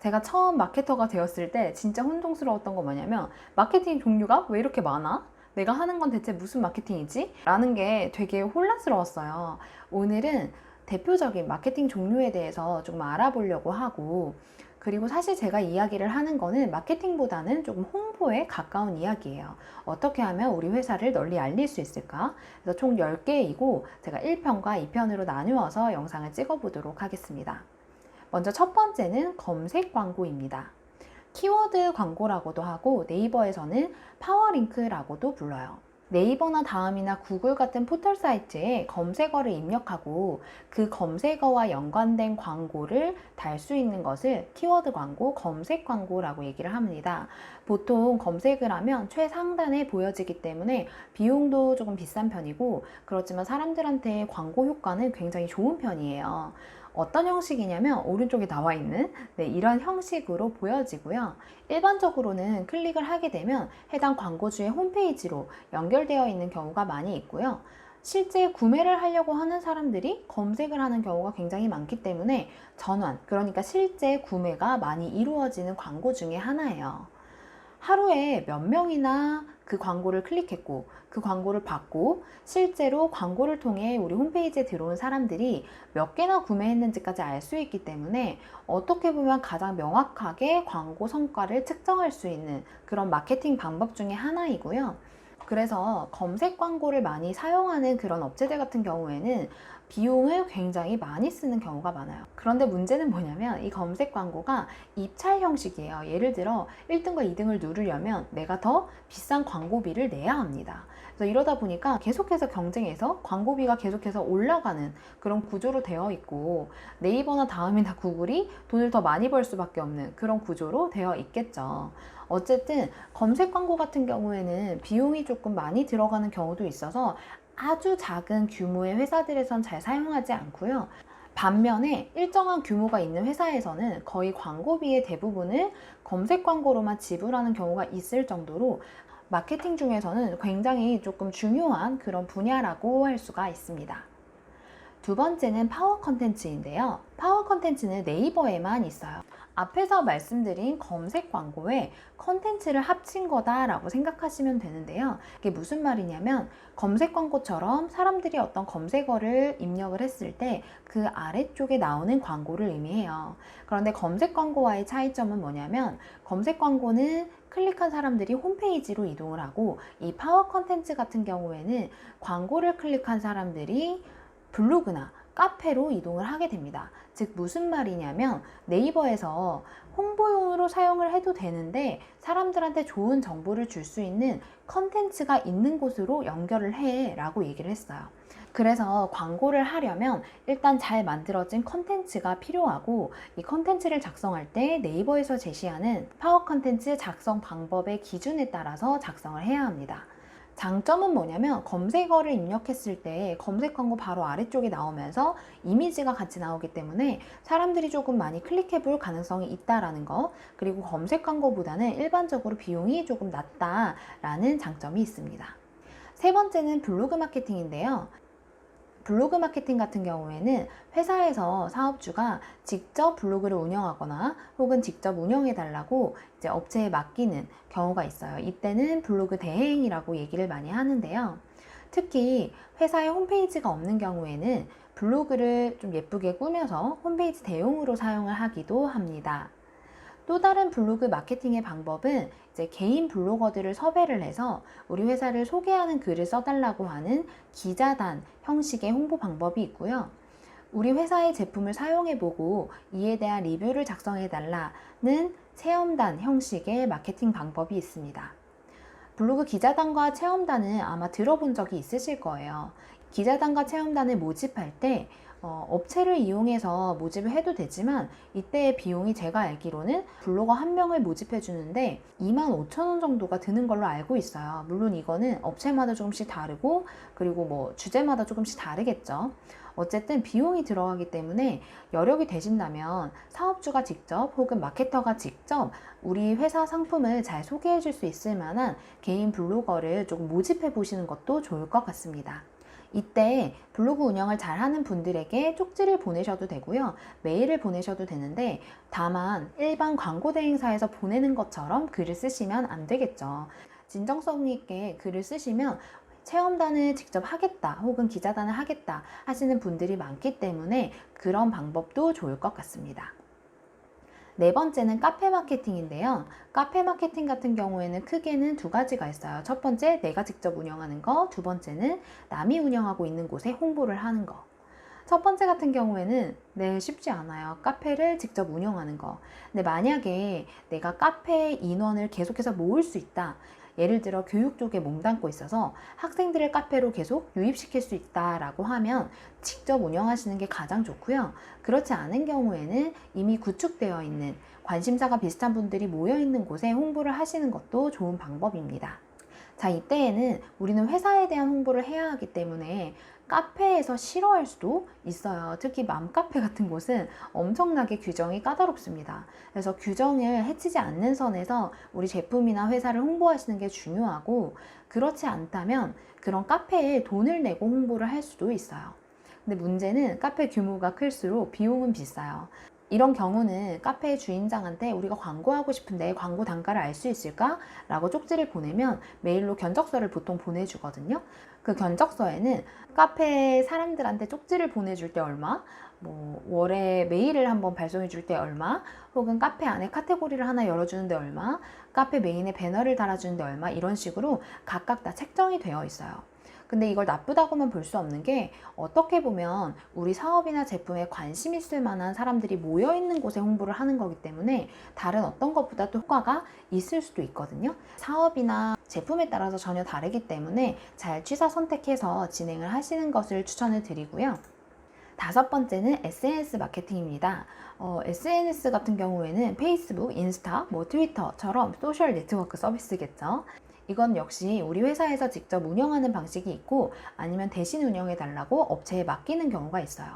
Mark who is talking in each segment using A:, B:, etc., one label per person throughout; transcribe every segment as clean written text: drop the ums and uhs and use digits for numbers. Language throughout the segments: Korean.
A: 제가 처음 마케터가 되었을 때 진짜 혼동스러웠던 거 뭐냐면 마케팅 종류가 왜 이렇게 많아? 내가 하는 건 대체 무슨 마케팅이지? 라는 게 되게 혼란스러웠어요. 오늘은 대표적인 마케팅 종류에 대해서 조금 알아보려고 하고, 그리고 사실 제가 이야기를 하는 거는 마케팅보다는 조금 홍보에 가까운 이야기예요. 어떻게 하면 우리 회사를 널리 알릴 수 있을까? 그래서 총 10개이고 제가 1편과 2편으로 나누어서 영상을 찍어보도록 하겠습니다. 먼저 첫 번째는 검색 광고입니다. 키워드 광고라고도 하고 네이버에서는 파워링크라고도 불러요. 네이버나 다음이나 구글 같은 포털 사이트에 검색어를 입력하고 그 검색어와 연관된 광고를 달 수 있는 것을 키워드 광고, 검색 광고라고 얘기를 합니다. 보통 검색을 하면 최상단에 보여지기 때문에 비용도 조금 비싼 편이고, 그렇지만 사람들한테 광고 효과는 굉장히 좋은 편이에요. 어떤 형식이냐면 오른쪽에 나와 있는 이런 형식으로 보여지고요. 일반적으로는 클릭을 하게 되면 해당 광고주의 홈페이지로 연결되어 있는 경우가 많이 있고요. 실제 구매를 하려고 하는 사람들이 검색을 하는 경우가 굉장히 많기 때문에 전환, 그러니까 실제 구매가 많이 이루어지는 광고 중에 하나예요. 하루에 몇 명이나 그 광고를 클릭했고 그 광고를 받고 실제로 광고를 통해 우리 홈페이지에 들어온 사람들이 몇 개나 구매했는지까지 알 수 있기 때문에 어떻게 보면 가장 명확하게 광고 성과를 측정할 수 있는 그런 마케팅 방법 중에 하나이고요. 그래서 검색 광고를 많이 사용하는 그런 업체들 같은 경우에는 비용을 굉장히 많이 쓰는 경우가 많아요. 그런데 문제는 뭐냐면 이 검색 광고가 입찰 형식이에요. 예를 들어 1등과 2등을 누르려면 내가 더 비싼 광고비를 내야 합니다. 그래서 이러다 보니까 계속해서 경쟁해서 광고비가 계속해서 올라가는 그런 구조로 되어 있고, 네이버나 다음이나 구글이 돈을 더 많이 벌 수밖에 없는 그런 구조로 되어 있겠죠. 어쨌든 검색 광고 같은 경우에는 비용이 조금 많이 들어가는 경우도 있어서 아주 작은 규모의 회사들에선 잘 사용하지 않고요. 반면에 일정한 규모가 있는 회사에서는 거의 광고비의 대부분을 검색 광고로만 지불하는 경우가 있을 정도로 마케팅 중에서는 굉장히 조금 중요한 그런 분야라고 할 수가 있습니다. 두 번째는 파워 컨텐츠인데요. 파워 컨텐츠는 네이버에만 있어요. 앞에서 말씀드린 검색 광고에 컨텐츠를 합친 거다라고 생각하시면 되는데요. 이게 무슨 말이냐면 검색 광고처럼 사람들이 어떤 검색어를 입력을 했을 때 그 아래쪽에 나오는 광고를 의미해요. 그런데 검색 광고와의 차이점은 뭐냐면 검색 광고는 클릭한 사람들이 홈페이지로 이동을 하고, 이 파워 컨텐츠 같은 경우에는 광고를 클릭한 사람들이 블로그나 카페로 이동을 하게 됩니다. 즉 무슨 말이냐면 네이버에서 홍보용으로 사용을 해도 되는데 사람들한테 좋은 정보를 줄 수 있는 컨텐츠가 있는 곳으로 연결을 해 라고 얘기를 했어요. 그래서 광고를 하려면 일단 잘 만들어진 컨텐츠가 필요하고, 이 컨텐츠를 작성할 때 네이버에서 제시하는 파워 컨텐츠 작성 방법의 기준에 따라서 작성을 해야 합니다. 장점은 뭐냐면 검색어를 입력했을 때 검색 광고 바로 아래쪽에 나오면서 이미지가 같이 나오기 때문에 사람들이 조금 많이 클릭해 볼 가능성이 있다라는 거, 그리고 검색 광고보다는 일반적으로 비용이 조금 낮다라는 장점이 있습니다. 세 번째는 블로그 마케팅인데요. 블로그 마케팅 같은 경우에는 회사에서 사업주가 직접 블로그를 운영하거나 혹은 직접 운영해 달라고 이제 업체에 맡기는 경우가 있어요. 이때는 블로그 대행이라고 얘기를 많이 하는데요. 특히 회사에 홈페이지가 없는 경우에는 블로그를 좀 예쁘게 꾸며서 홈페이지 대용으로 사용을 하기도 합니다. 또 다른 블로그 마케팅의 방법은 이제 개인 블로거들을 섭외를 해서 우리 회사를 소개하는 글을 써달라고 하는 기자단 형식의 홍보 방법이 있고요. 우리 회사의 제품을 사용해보고 이에 대한 리뷰를 작성해달라는 체험단 형식의 마케팅 방법이 있습니다. 블로그 기자단과 체험단은 아마 들어본 적이 있으실 거예요. 기자단과 체험단을 모집할 때 업체를 이용해서 모집을 해도 되지만 이때의 비용이 제가 알기로는 블로거 한 명을 모집해 주는데 25,000원 정도가 드는 걸로 알고 있어요. 물론 이거는 업체마다 조금씩 다르고 그리고 뭐 주제마다 조금씩 다르겠죠. 어쨌든 비용이 들어가기 때문에 여력이 되신다면 사업주가 직접 혹은 마케터가 직접 우리 회사 상품을 잘 소개해 줄 수 있을 만한 개인 블로거를 조금 모집해 보시는 것도 좋을 것 같습니다. 이때 블로그 운영을 잘하는 분들에게 쪽지를 보내셔도 되고요. 메일을 보내셔도 되는데 다만 일반 광고 대행사에서 보내는 것처럼 글을 쓰시면 안 되겠죠. 진정성 있게 글을 쓰시면 체험단을 직접 하겠다 혹은 기자단을 하겠다 하시는 분들이 많기 때문에 그런 방법도 좋을 것 같습니다. 네 번째는 카페 마케팅인데요. 카페 마케팅 같은 경우에는 크게는 두 가지가 있어요. 첫 번째, 내가 직접 운영하는 거. 두 번째는 남이 운영하고 있는 곳에 홍보를 하는 거. 첫 번째 같은 경우에는 쉽지 않아요. 카페를 직접 운영하는 거. 근데 만약에 내가 카페 인원을 계속해서 모을 수 있다. 예를 들어 교육 쪽에 몸담고 있어서 학생들을 카페로 계속 유입시킬 수 있다라고 하면 직접 운영하시는 게 가장 좋고요. 그렇지 않은 경우에는 이미 구축되어 있는 관심사가 비슷한 분들이 모여 있는 곳에 홍보를 하시는 것도 좋은 방법입니다. 자, 이때에는 우리는 회사에 대한 홍보를 해야 하기 때문에 카페에서 싫어할 수도 있어요. 특히 맘카페 같은 곳은 엄청나게 규정이 까다롭습니다. 그래서 규정을 해치지 않는 선에서 우리 제품이나 회사를 홍보하시는 게 중요하고, 그렇지 않다면 그런 카페에 돈을 내고 홍보를 할 수도 있어요. 근데 문제는 카페 규모가 클수록 비용은 비싸요. 이런 경우는 카페의 주인장한테 우리가 광고하고 싶은데 광고 단가를 알 수 있을까? 라고 쪽지를 보내면 메일로 견적서를 보통 보내주거든요. 그 견적서에는 카페 사람들한테 쪽지를 보내줄 때 얼마, 월에 메일을 한번 발송해 줄 때 얼마, 혹은 카페 안에 카테고리를 하나 열어주는데 얼마, 카페 메인에 배너를 달아주는데 얼마, 이런 식으로 각각 다 책정이 되어 있어요. 근데 이걸 나쁘다고만 볼 수 없는 게, 어떻게 보면 우리 사업이나 제품에 관심 있을 만한 사람들이 모여 있는 곳에 홍보를 하는 거기 때문에 다른 어떤 것보다 또 효과가 있을 수도 있거든요. 사업이나 제품에 따라서 전혀 다르기 때문에 잘 취사 선택해서 진행을 하시는 것을 추천을 드리고요. 다섯 번째는 SNS 마케팅입니다. SNS 같은 경우에는 페이스북, 인스타, 트위터처럼 소셜 네트워크 서비스겠죠. 이건 역시 우리 회사에서 직접 운영하는 방식이 있고, 아니면 대신 운영해 달라고 업체에 맡기는 경우가 있어요.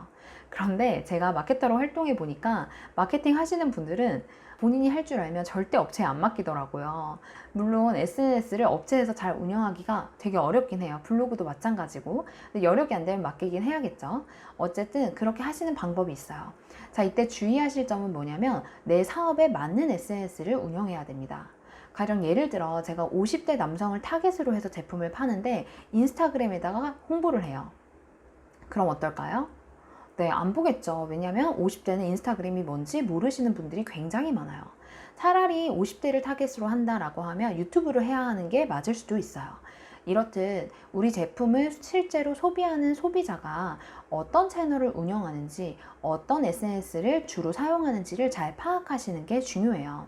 A: 그런데 제가 마케터로 활동해 보니까 마케팅 하시는 분들은 본인이 할 줄 알면 절대 업체에 안 맡기더라고요. 물론 SNS를 업체에서 잘 운영하기가 되게 어렵긴 해요. 블로그도 마찬가지고. 근데 여력이 안 되면 맡기긴 해야겠죠. 어쨌든 그렇게 하시는 방법이 있어요. 자, 이때 주의하실 점은 뭐냐면 내 사업에 맞는 SNS를 운영해야 됩니다. 가령 예를 들어 제가 50대 남성을 타겟으로 해서 제품을 파는데 인스타그램에다가 홍보를 해요. 그럼 어떨까요? 네, 안 보겠죠. 왜냐면 50대는 인스타그램이 뭔지 모르시는 분들이 굉장히 많아요. 차라리 50대를 타겟으로 한다라고 하면 유튜브를 해야 하는 게 맞을 수도 있어요. 이렇듯 우리 제품을 실제로 소비하는 소비자가 어떤 채널을 운영하는지, 어떤 SNS를 주로 사용하는지를 잘 파악하시는 게 중요해요.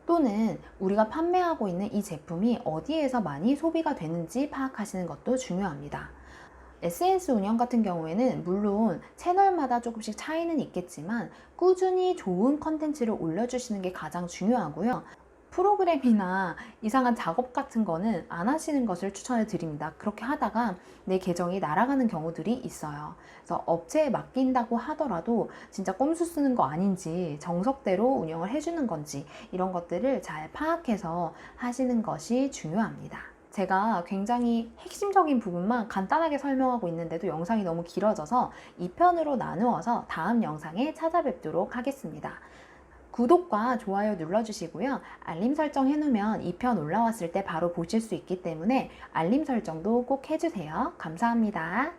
A: 또는 우리가 판매하고 있는 이 제품이 어디에서 많이 소비가 되는지 파악하시는 것도 중요합니다. SNS 운영 같은 경우에는 물론 채널마다 조금씩 차이는 있겠지만 꾸준히 좋은 컨텐츠를 올려주시는 게 가장 중요하고요. 프로그램이나 이상한 작업 같은 거는 안 하시는 것을 추천을 드립니다. 그렇게 하다가 내 계정이 날아가는 경우들이 있어요. 그래서 업체에 맡긴다고 하더라도 진짜 꼼수 쓰는 거 아닌지, 정석대로 운영을 해주는 건지, 이런 것들을 잘 파악해서 하시는 것이 중요합니다. 제가 굉장히 핵심적인 부분만 간단하게 설명하고 있는데도 영상이 너무 길어져서 2편으로 나누어서 다음 영상에 찾아뵙도록 하겠습니다. 구독과 좋아요 눌러주시고요. 알림 설정 해놓으면 2편 올라왔을 때 바로 보실 수 있기 때문에 알림 설정도 꼭 해주세요. 감사합니다.